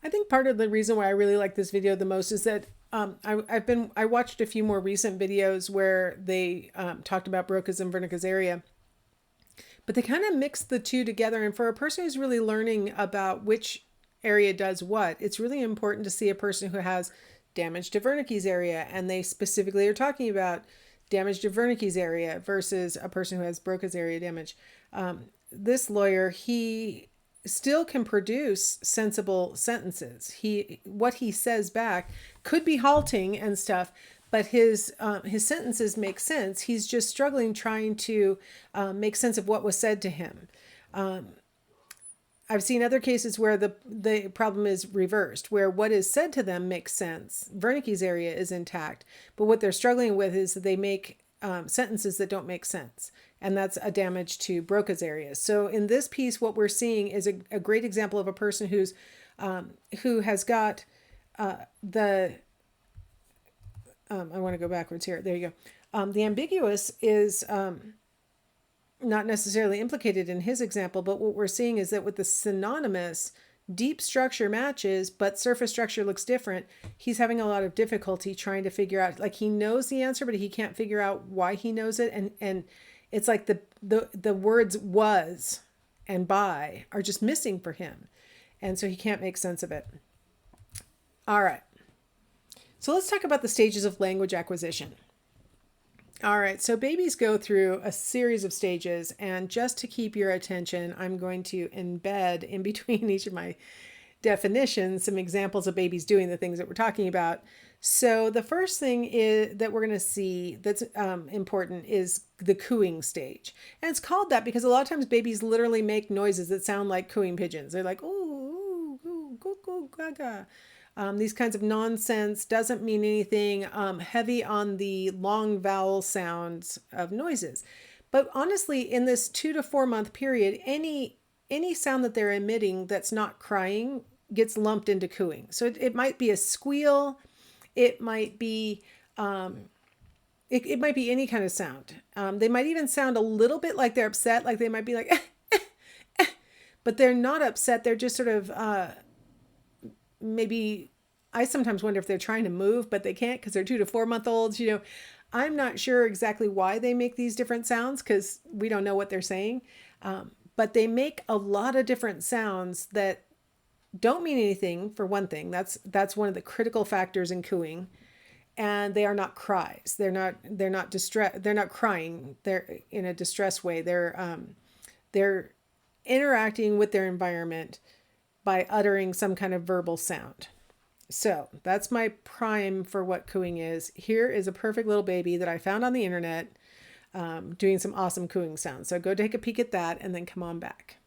I think part of the reason why I really like this video the most is that I watched a few more recent videos where they talked about Broca's and Wernicke's area, but they kind of mix the two together. And for a person who's really learning about which area does what, it's really important to see a person who has damage to Wernicke's area, and they specifically are talking about damage to Wernicke's area versus a person who has Broca's area damage. This lawyer, he still can produce sensible sentences. What he says back could be halting and stuff, but his sentences make sense. He's just struggling trying to make sense of what was said to him. I've seen other cases where the problem is reversed, where what is said to them makes sense. Wernicke's area is intact, but what they're struggling with is that they make sentences that don't make sense. And that's a damage to Broca's area. So in this piece, what we're seeing is a great example of a person who has got the, I want to go backwards here. There you go. The ambiguous is not necessarily implicated in his example, but what we're seeing is that with the synonymous, deep structure matches, but surface structure looks different. He's having a lot of difficulty trying to figure out, like, he knows the answer, but he can't figure out why he knows it. And it's like the words was and by are just missing for him. And so he can't make sense of it. All right. So let's talk about the stages of language acquisition. All right, so babies go through a series of stages, and just to keep your attention, I'm going to embed in between each of my definitions some examples of babies doing the things that we're talking about. So the first thing that we're going to see that's important is the cooing stage. And it's called that because a lot of times babies literally make noises that sound like cooing pigeons. They're like, ooh, ooh, ooh, goo, goo, gaga. These kinds of nonsense, doesn't mean anything, heavy on the long vowel sounds of noises. But honestly, in this 2 to 4 month period, any sound that they're emitting that's not crying gets lumped into cooing. So it might be a squeal, it might be it might be any kind of sound. They might even sound a little bit like they're upset, like they might be like, but they're not upset. They're just sort of maybe, I sometimes wonder if they're trying to move, but they can't because they're 2 to 4 month olds. I'm not sure exactly why they make these different sounds because we don't know what they're saying. But they make a lot of different sounds that don't mean anything, for one thing. That's one of the critical factors in cooing. And they are not cries. They're not distress. They're not crying. They're in a distressed way. They're interacting with their environment by uttering some kind of verbal sound. So that's my prime for what cooing is. Here is a perfect little baby that I found on the internet doing some awesome cooing sounds. So go take a peek at that and then come on back.